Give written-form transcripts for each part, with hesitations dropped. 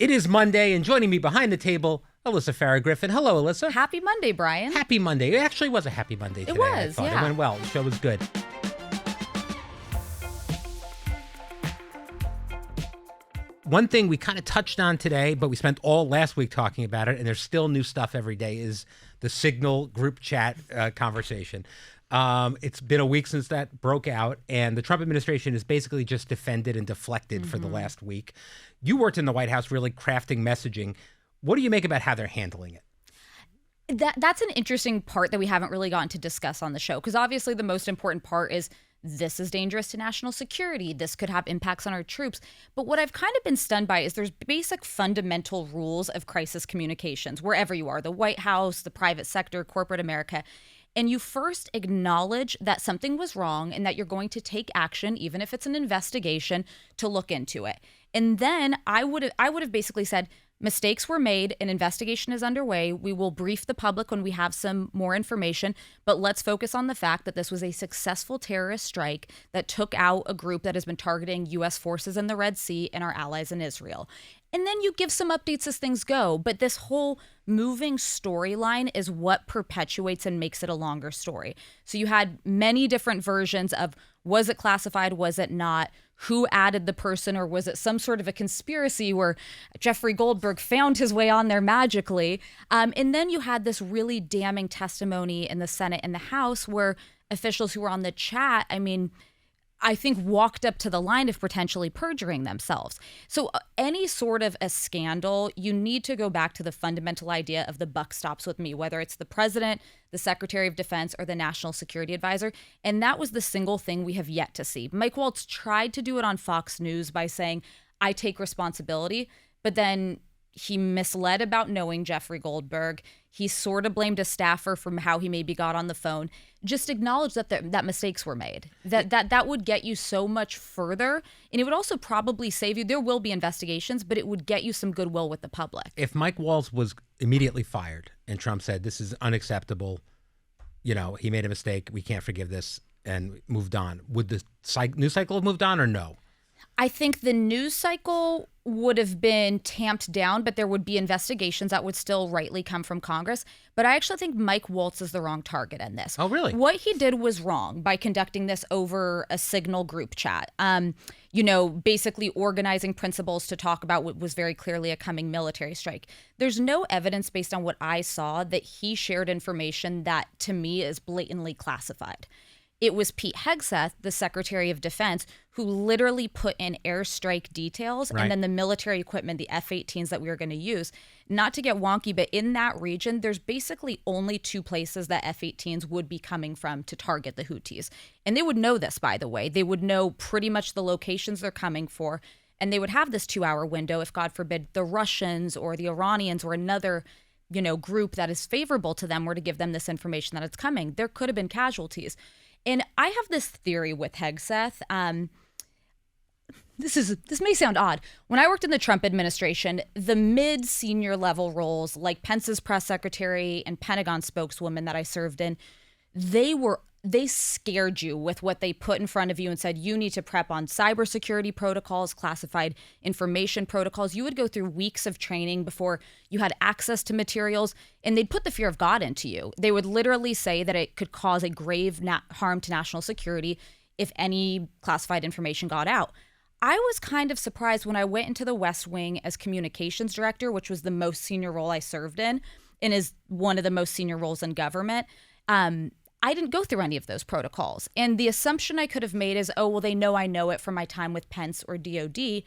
It is Monday, and joining me behind the table, Alyssa Farah Griffin. Hello, Alyssa. Happy Monday, Brian. Happy Monday. It actually was a happy Monday today. It was, I thought. yeah. It went well. The show was good. One thing we kind of touched on today, but we spent all last week talking about it, and there's still new stuff every day, is the Signal group chat conversation. It's been a week since that broke out, and the Trump administration is basically just defended and deflected for the last week. You worked in the White House really crafting messaging. What do you make about how they're handling it? That's an interesting part that we haven't really gotten to discuss on the show, because obviously the most important part is this is dangerous to national security. This could have impacts on our troops. But what I've kind of been stunned by is there's basic fundamental rules of crisis communications, wherever you are, the White House, the private sector, corporate America. And you first acknowledge that something was wrong and that you're going to take action, even if it's an investigation, to look into it. And then I would have basically said, mistakes were made, an investigation is underway. We will brief the public when we have some more information, but let's focus on the fact that this was a successful terrorist strike that took out a group that has been targeting U.S. forces in the Red Sea and our allies in Israel. And then you give some updates as things go. But this whole moving storyline is what perpetuates and makes it a longer story. So you had many different versions of, was it classified, was it not? Who added the person, or was it some sort of a conspiracy where Jeffrey Goldberg found his way on there magically? And then you had this really damning testimony in the Senate and the House where officials who were on the chat, I think walked up to the line of potentially perjuring themselves. So any sort of a scandal, you need to go back to the fundamental idea of the buck stops with me, whether it's the president, the Secretary of Defense, or the National Security Advisor. And that was the single thing we have yet to see. Mike Waltz tried to do it on Fox News by saying, I take responsibility, but then he misled about knowing Jeffrey Goldberg. He sort of blamed a staffer from how he maybe got on the phone. Just acknowledge that mistakes were made. That would get you so much further. And it would also probably save you. There will be investigations, but it would get you some goodwill with the public. If Mike Waltz was immediately fired and Trump said, this is unacceptable, he made a mistake, we can't forgive this, and moved on, would the news cycle have moved on or no? I think the news cycle would have been tamped down, but there would be investigations that would still rightly come from Congress. But I actually think Mike Waltz is the wrong target in this. Oh, really? What he did was wrong by conducting this over a Signal group chat. Basically organizing principals to talk about what was very clearly a coming military strike. There's no evidence based on what I saw that he shared information that, to me, is blatantly classified. It was Pete Hegseth, the Secretary of Defense, who literally put in airstrike details and then the military equipment, the F-18s that we were going to use. Not to get wonky, but in that region, there's basically only two places that F-18s would be coming from to target the Houthis. And they would know this, by the way. They would know pretty much the locations they're coming for. And they would have this 2-hour window if, God forbid, the Russians or the Iranians or another group that is favorable to them were to give them this information that it's coming. There could have been casualties. And I have this theory with Hegseth. This may sound odd. When I worked in the Trump administration, the mid-senior level roles, like Pence's press secretary and Pentagon spokeswoman that I served in, they scared you with what they put in front of you and said, you need to prep on cybersecurity protocols, classified information protocols. You would go through weeks of training before you had access to materials, and they'd put the fear of God into you. They would literally say that it could cause a grave harm to national security if any classified information got out. I was kind of surprised when I went into the West Wing as communications director, which was the most senior role I served in and is one of the most senior roles in government. I didn't go through any of those protocols. And the assumption I could have made is, oh, well, they know I know it from my time with Pence or DOD.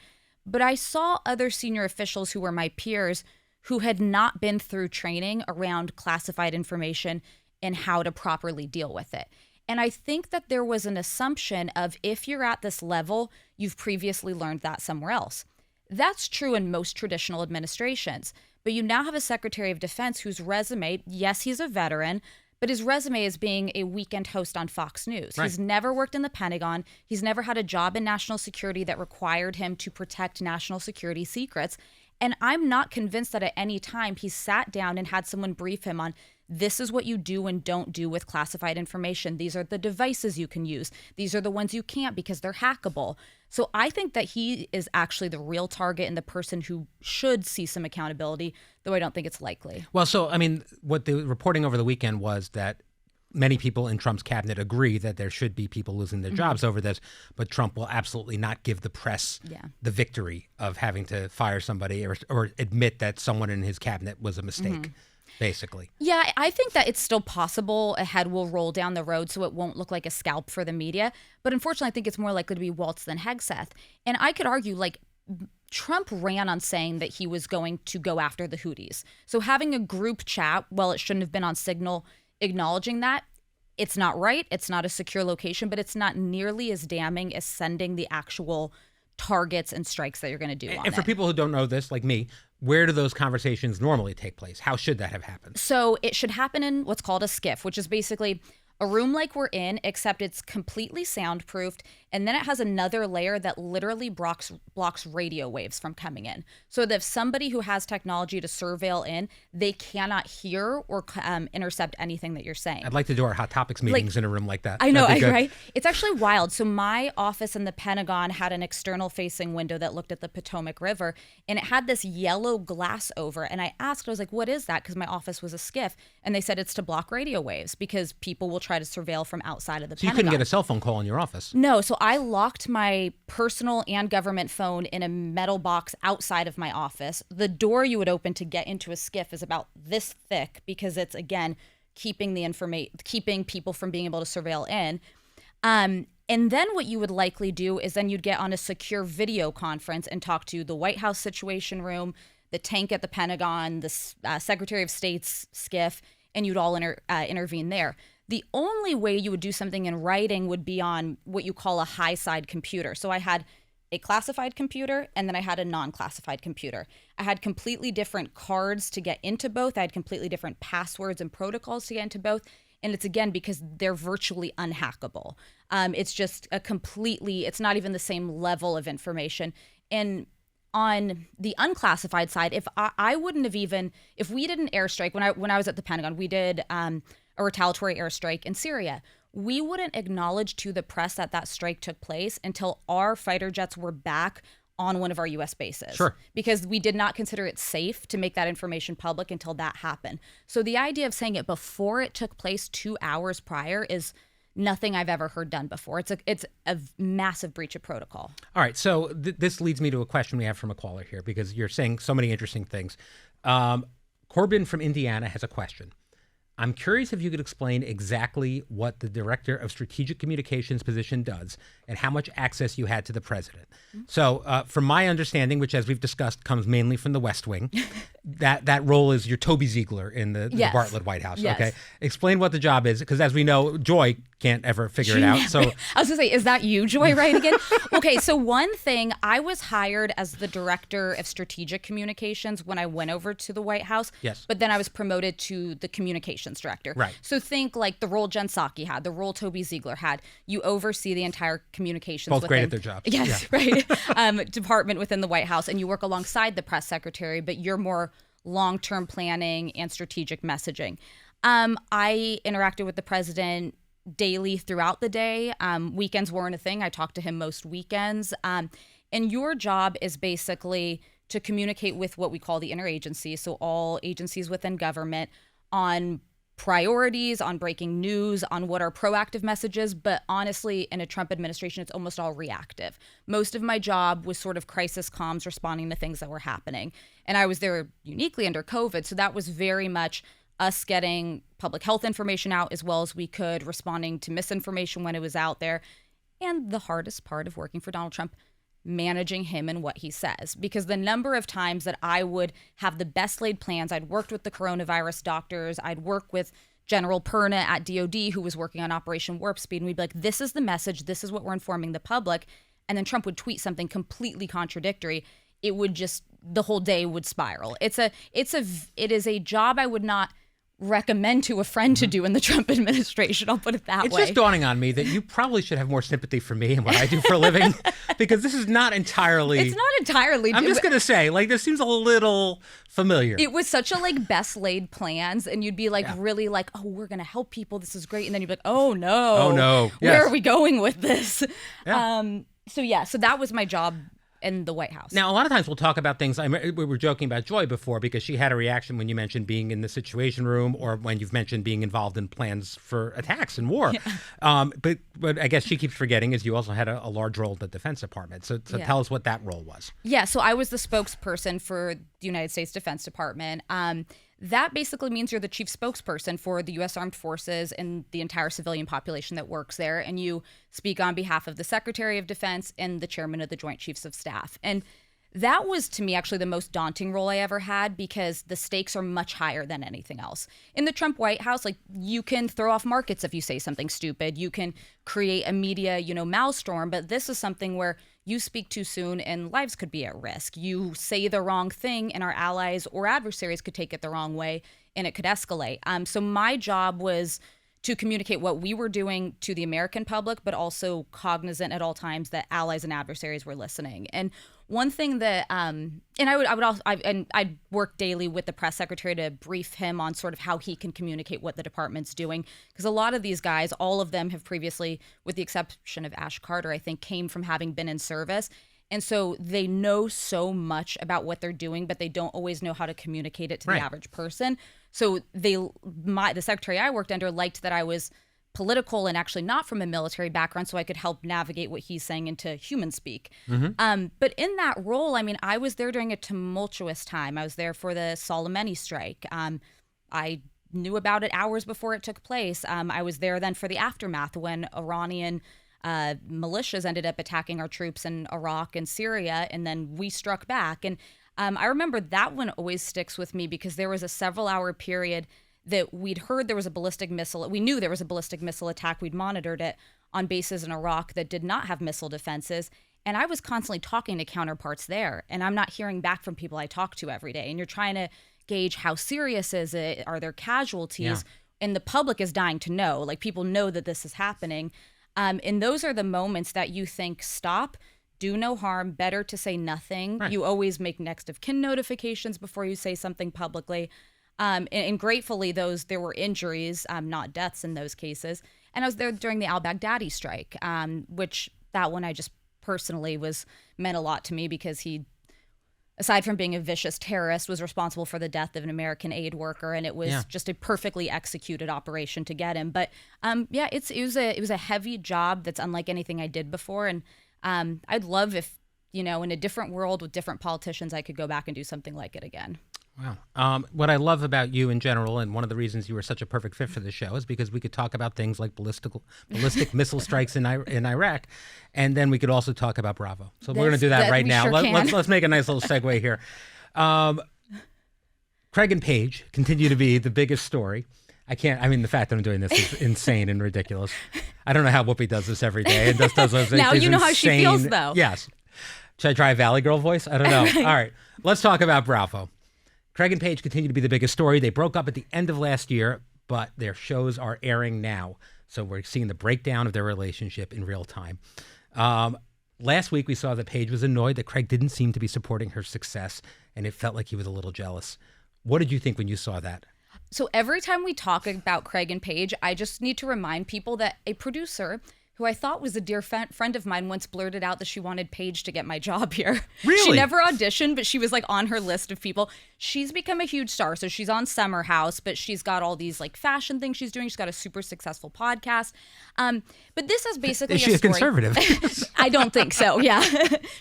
But I saw other senior officials who were my peers who had not been through training around classified information and how to properly deal with it. And I think that there was an assumption of, if you're at this level, you've previously learned that somewhere else. That's true in most traditional administrations. But you now have a Secretary of Defense whose resume, yes, he's a veteran, but his resume is being a weekend host on Fox News. Right. He's never worked in the Pentagon. He's never had a job in national security that required him to protect national security secrets. And I'm not convinced that at any time he sat down and had someone brief him on, this is what you do and don't do with classified information. These are the devices you can use. These are the ones you can't because they're hackable. So I think that he is actually the real target and the person who should see some accountability, though I don't think it's likely. Well, so, I mean, what the reporting over the weekend was that many people in Trump's cabinet agree that there should be people losing their jobs over this, but Trump will absolutely not give the press the victory of having to fire somebody or admit that someone in his cabinet was a mistake, basically. Yeah, I think that it's still possible a head will roll down the road so it won't look like a scalp for the media. But unfortunately, I think it's more likely to be Waltz than Hegseth. And I could argue, like, Trump ran on saying that he was going to go after the Houthis. So having a group chat, well, it shouldn't have been on Signal, acknowledging that, it's not right. It's not a secure location, but it's not nearly as damning as sending the actual targets and strikes that you're going to do on And for it. people who don't know this, like me, where do those conversations normally take place? How should that have happened? So it should happen in what's called a skiff, which is basically a room like we're in, except it's completely soundproofed. And then it has another layer that literally blocks radio waves from coming in. So that if somebody who has technology to surveil in, they cannot hear or intercept anything that you're saying. I'd like to do our Hot Topics meetings in a room like that. I know, That'd be good. right? It's actually wild. So my office in the Pentagon had an external facing window that looked at the Potomac River, and it had this yellow glass over. And I asked, I was like, what is that? Because my office was a skiff. And they said it's to block radio waves because people will try to surveil from outside of the So you Pentagon. couldn't get a cell phone call in your office? No, so I locked my personal and government phone in a metal box outside of my office. The door you would open to get into a skiff is about this thick because it's, again, keeping people from being able to surveil in. And then what you would likely do is then you'd get on a secure video conference and talk to the White House Situation Room, the tank at the Pentagon, the Secretary of State's skiff, and you'd all intervene there. The only way you would do something in writing would be on what you call a high side computer. So I had a classified computer and then I had a non-classified computer. I had completely different cards to get into both. I had completely different passwords and protocols to get into both. And it's, again, because they're virtually unhackable. It's just it's not even the same level of information. And on the unclassified side, if we did an airstrike, when I was at the Pentagon, we did a retaliatory airstrike in Syria. We wouldn't acknowledge to the press that strike took place until our fighter jets were back on one of our U.S. bases. Sure. Because we did not consider it safe to make that information public until that happened. So the idea of saying it before it took place 2 hours prior is nothing I've ever heard done before. It's a massive breach of protocol. All right, so this leads me to a question we have from a caller here because you're saying so many interesting things. Corbin from Indiana has a question. I'm curious if you could explain exactly what the Director of Strategic Communications position does and how much access you had to the president. So from my understanding, which as we've discussed comes mainly from the West Wing, that role is your Toby Ziegler in the Bartlett White House. Yes. Okay, explain what the job is, because as we know, Joy can't ever figure it out. So I was gonna say, is that you, Joy, right again? Okay, so one thing, I was hired as the Director of Strategic Communications when I went over to the White House. Yes. But then I was promoted to the Communications Director. Right. So think like the role Jen Psaki had, the role Toby Ziegler had. You oversee the entire communications. Both great at their jobs. Yes, Yeah. right. Department within the White House, and you work alongside the press secretary, but you're more long-term planning and strategic messaging. I interacted with the president daily throughout the day. Weekends weren't a thing. I talked to him most weekends. And your job is basically to communicate with what we call the interagency, so all agencies within government, on priorities, on breaking news, on what are proactive messages. But honestly, in a Trump administration, it's almost all reactive. Most of my job was sort of crisis comms, responding to things that were happening. And I was there uniquely under COVID. So that was very much us getting public health information out as well as we could, responding to misinformation when it was out there. And the hardest part of working for Donald Trump, managing him and what he says. Because the number of times that I would have the best laid plans, I'd worked with the coronavirus doctors, I'd work with General Perna at DOD who was working on Operation Warp Speed, and we'd be like, this is the message, this is what we're informing the public. And then Trump would tweet something completely contradictory. It would just, the whole day would spiral. It is a job I would not recommend to a friend to do in the Trump administration. I'll put it that It's way. just dawning on me that you probably should have more sympathy for me and what I do for a living, because this is not entirely. It's not entirely. I'm just going to say, like, this seems a little familiar. It was such a like best laid plans, and you'd be like really like, oh, we're going to help people. This is great. And then you'd be like, oh no. Oh no. Where Yes. are we going with this? Yeah. So that was my job in the White House. Now, a lot of times we'll talk about things. We were joking about Joy before because she had a reaction when you mentioned being in the Situation Room, or when you've mentioned being involved in plans for attacks and war. Yeah. But I guess she keeps forgetting is you also had a large role at the Defense Department. So tell us what that role was. Yeah, so I was the spokesperson for the United States Defense Department. That basically means you're the chief spokesperson for the U.S. Armed Forces and the entire civilian population that works there. And you speak on behalf of the Secretary of Defense and the chairman of the Joint Chiefs of Staff. And that was, to me, actually the most daunting role I ever had, because the stakes are much higher than anything else. In the Trump White House, like, you can throw off markets if you say something stupid. You can create a media, maelstrom. But this is something where you speak too soon and lives could be at risk. You say the wrong thing and our allies or adversaries could take it the wrong way and it could escalate. So my job was to communicate what we were doing to the American public, but also cognizant at all times that allies and adversaries were listening. And one thing that, and I'd work daily with the press secretary to brief him on sort of how he can communicate what the department's doing. Because a lot of these guys, all of them have previously, with the exception of Ash Carter, I think, came from having been in service. And so they know so much about what they're doing, but they don't always know how to communicate it to the average person. So the secretary I worked under liked that I was political and actually not from a military background, so I could help navigate what he's saying into human speak. Mm-hmm. But in that role, I mean, I was there during a tumultuous time. I was there for the Soleimani strike. I knew about it hours before it took place. I was there then for the aftermath when Iranian militias ended up attacking our troops in Iraq and Syria, and then we struck back. And I remember that one always sticks with me because there was a several-hour period that we'd heard there was a ballistic missile. We knew there was a ballistic missile attack. We'd monitored it on bases in Iraq that did not have missile defenses. And I was constantly talking to counterparts there, and I'm not hearing back from people I talk to every day. And you're trying to gauge how serious is it? Are there casualties? Yeah. And the public is dying to know. Like, people know that this is happening. And those are the moments that you think, stop, do no harm, better to say nothing. Right. You always make next of kin notifications before you say something publicly. And gratefully, there were injuries, not deaths in those cases. And I was there during the al-Baghdadi strike, which that one I just personally meant a lot to me because he, aside from being a vicious terrorist, was responsible for the death of an American aid worker, and it was just a perfectly executed operation to get him. But it was a heavy job that's unlike anything I did before, and I'd love if, in a different world with different politicians, I could go back and do something like it again. Wow. What I love about you in general, and one of the reasons you were such a perfect fit for this show, is because we could talk about things like ballistic missile strikes in Iraq, and then we could also talk about Bravo. So we're going to do that right now. Sure Let's make a nice little segue here. Craig and Paige continue to be the biggest story. The fact that I'm doing this is insane and ridiculous. I don't know how Whoopi does this every day and does those now these you know insane, how she feels, though. Yes. Should I try a Valley Girl voice? I don't know. All right. Let's talk about Bravo. Craig and Paige continue to be the biggest story. They broke up at the end of last year, but their shows are airing now. So we're seeing the breakdown of their relationship in real time. Last week, we saw that Paige was annoyed that Craig didn't seem to be supporting her success, and it felt like he was a little jealous. What did you think when you saw that? So every time we talk about Craig and Paige, I just need to remind people that a producer who I thought was a dear friend of mine once blurted out that she wanted Paige to get my job here. Really? She never auditioned, but she was like on her list of people. She's become a huge star. So she's on Summer House, but she's got all these like fashion things she's doing. She's got a super successful podcast. But this is basically is she a conservative? I don't think so. Yeah.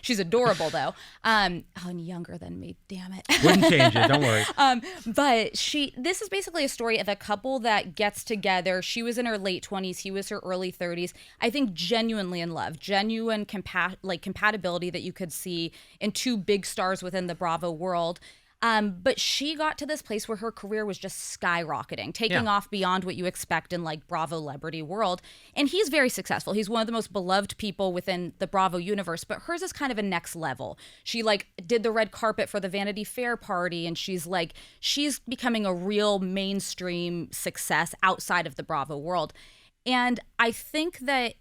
She's adorable though. And younger than me. Damn it. Wouldn't change it. Don't worry. But this is basically a story of a couple that gets together. She was in her late 20s. He was her early 30s. I think genuinely in love, genuine compatibility that you could see in two big stars within the Bravo world. But she got to this place where her career was just skyrocketing, taking off beyond what you expect in like Bravo celebrity world. And he's very successful. He's one of the most beloved people within the Bravo universe, but hers is kind of a next level. She like did the red carpet for the Vanity Fair party, and she's becoming a real mainstream success outside of the Bravo world. And I think that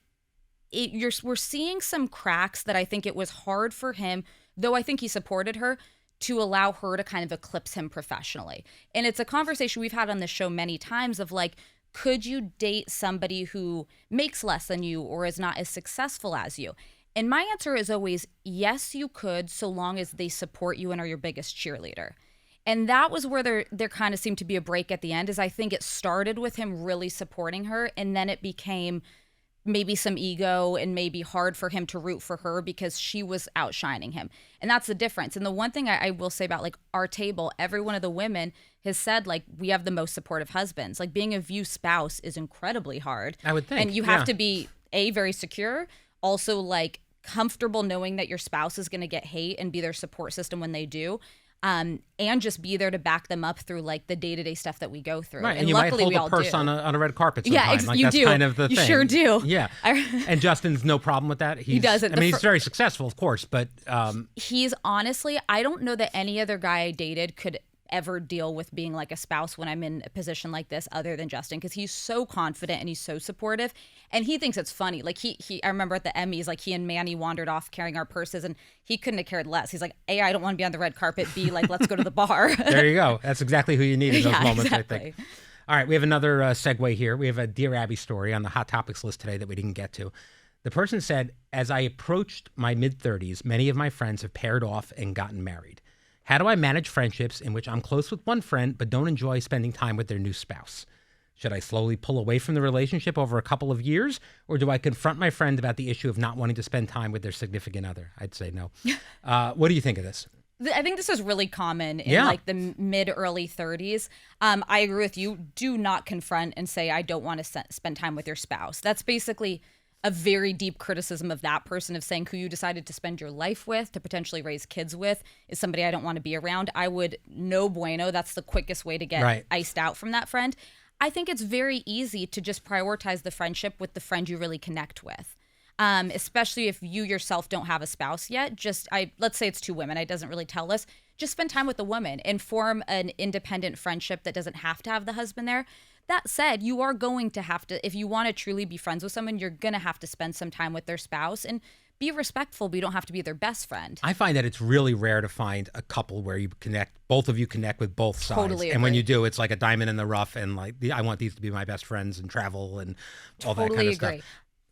we're seeing some cracks that I think it was hard for him, though I think he supported her, to allow her to kind of eclipse him professionally. And it's a conversation we've had on this show many times of like, could you date somebody who makes less than you or is not as successful as you? And my answer is always, yes, you could, so long as they support you and are your biggest cheerleader. And that was where there kind of seemed to be a break at the end, is I think it started with him really supporting her, and then it became maybe some ego and maybe hard for him to root for her because she was outshining him. And that's the difference. And the one thing I will say about like our table, every one of the women has said like, we have the most supportive husbands. Like being a View spouse is incredibly hard. I would think. And you have to be very secure, also like comfortable knowing that your spouse is going to get hate and be their support system when they do. And just be there to back them up through like the day-to-day stuff that we go through. Right, and you might hold a purse on a red carpet sometime. Yeah, like, you that's do. kind of the you thing. Sure do. Yeah, and Justin's no problem with that. He doesn't. I mean, he's very successful, of course, but he's honestly, I don't know that any other guy I dated could ever deal with being like a spouse when I'm in a position like this other than Justin, because he's so confident and he's so supportive, and he thinks it's funny. Like I remember at the Emmys, like he and Manny wandered off carrying our purses, and he couldn't have cared less. He's like, A, I don't want to be on the red carpet. B, like, let's go to the bar. There you go. That's exactly who you need in those moments, exactly. I think. All right, we have another segue here. We have a Dear Abby story on the Hot Topics list today that we didn't get to. The person said, as I approached my mid-30s, many of my friends have paired off and gotten married. How do I manage friendships in which I'm close with one friend but don't enjoy spending time with their new spouse? Should I slowly pull away from the relationship over a couple of years, or do I confront my friend about the issue of not wanting to spend time with their significant other? I'd say no. What do you think of this? I think this is really common in like the mid-early 30s. I agree with you. Do not confront and say, I don't want to spend time with your spouse. That's basically a very deep criticism of that person, of saying who you decided to spend your life with, to potentially raise kids with, is somebody I don't want to be around. I would, no bueno. That's the quickest way to get iced out from that friend. I think it's very easy to just prioritize the friendship with the friend you really connect with. Especially if you yourself don't have a spouse yet. Let's say it's two women. It doesn't really tell us. Just spend time with the woman and form an independent friendship that doesn't have to have the husband there. That said, you are going to have to, if you want to truly be friends with someone, you're going to have to spend some time with their spouse and be respectful, but you don't have to be their best friend. I find that it's really rare to find a couple where both of you connect with both sides. Totally agree. And when you do, it's like a diamond in the rough, and like, I want these to be my best friends and travel and all that kind of stuff.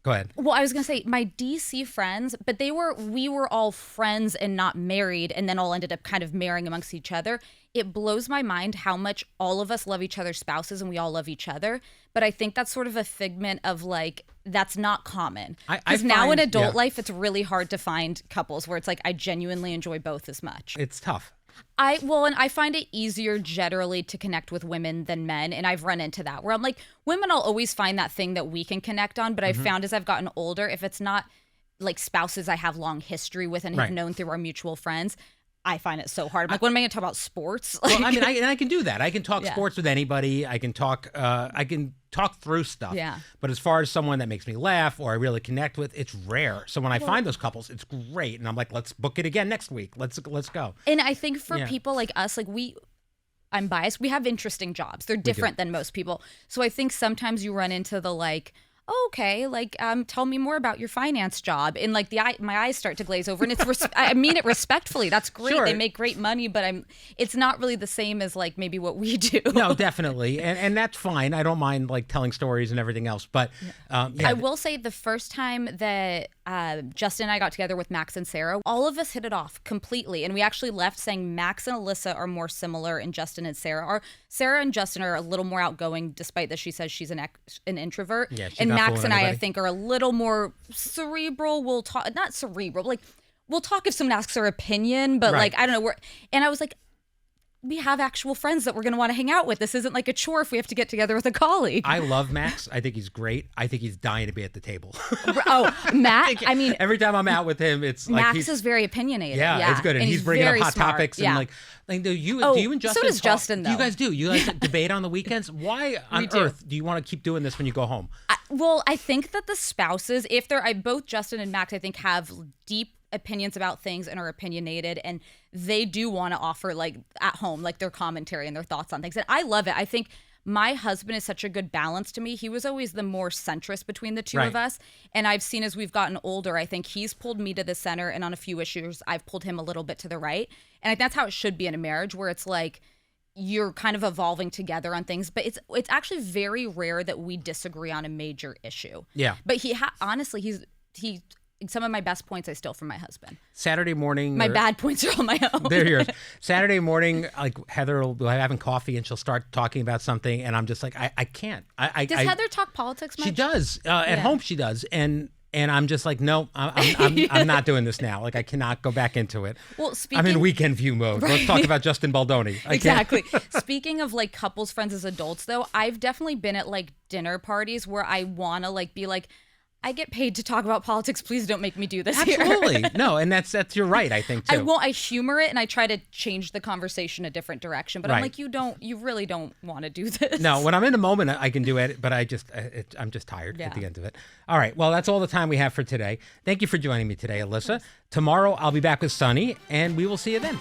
Go ahead. Well, I was going to say my DC friends, but we were all friends and not married, and then all ended up kind of marrying amongst each other. It blows my mind how much all of us love each other's spouses and we all love each other. But I think that's sort of a figment of like, that's not common. Because now in adult life, it's really hard to find couples where it's like, I genuinely enjoy both as much. It's tough. And I find it easier generally to connect with women than men. And I've run into that where I'm like, women, I'll always find that thing that we can connect on. But I've found as I've gotten older, if it's not like spouses I have long history with and have known through our mutual friends, I find it so hard. I'm like, when am I going to talk about sports? Well, I mean, I can do that. I can talk sports with anybody. I can talk through stuff. Yeah. But as far as someone that makes me laugh or I really connect with, it's rare. So when I find those couples, it's great. And I'm like, let's book it again next week. Let's go. And I think for people like us, like I'm biased. We have interesting jobs. They're different than most people. So I think sometimes you run into the like, okay, like, tell me more about your finance job. And like my eyes start to glaze over, and it's, I mean it respectfully. That's great. Sure. They make great money, but it's not really the same as like maybe what we do. No, definitely. And that's fine. I don't mind like telling stories and everything else. But I will say the first time that Justin and I got together with Max and Sarah, all of us hit it off completely. And we actually left saying Max and Alyssa are more similar and Justin and Sarah are. Sarah and Justin are a little more outgoing, despite that she says she's an introvert. Yeah, she's and not Max and anybody. I think, are a little more cerebral. We'll talk, not cerebral, but like we'll talk if someone asks our opinion, but like, I don't know. And I was like, we have actual friends that we're going to want to hang out with. This isn't like a chore if we have to get together with a colleague. I love Max. I think he's great. I think he's dying to be at the table. Oh, Matt, I mean, every time I'm out with him, it's like Max is very opinionated. Yeah, it's good. And he's bringing up hot smart. topics Yeah. and do you and Justin so does Justin, though. You guys do. You guys debate on the weekends? Why on earth do you want to keep doing this when you go home? Well, I think that the spouses, both Justin and Max, I think, have deep opinions about things and are opinionated, and they do want to offer, like, at home, like, their commentary and their thoughts on things. And I love it. I think my husband is such a good balance to me. He was always the more centrist between the two of us. And I've seen as we've gotten older, I think he's pulled me to the center, and on a few issues, I've pulled him a little bit to the right. And I think that's how it should be in a marriage, where it's like, you're kind of evolving together on things, but it's actually very rare that we disagree on a major issue. Yeah. But honestly, he some of my best points I steal from my husband. Saturday morning. My bad points are all my own. They're yours. Saturday morning, like Heather will be having coffee and she'll start talking about something, and I'm just like, I can't. Does Heather talk politics much? She does. At home, she does, and I'm just like, no, I'm not doing this now. Like, I cannot go back into it. Well, I'm in weekend view mode. Let's talk about Justin Baldoni. Exactly. Speaking of, like, couples friends as adults, though, I've definitely been at, like, dinner parties where I want to, like, be like, I get paid to talk about politics. Please don't make me do this here. Absolutely. No, and that's you're right, I think, too. I humor it, and I try to change the conversation a different direction. But I'm like, you really don't want to do this. No, when I'm in the moment, I can do it, but I'm just tired at the end of it. All right. Well, that's all the time we have for today. Thank you for joining me today, Alyssa. Tomorrow, I'll be back with Sunny, and we will see you then.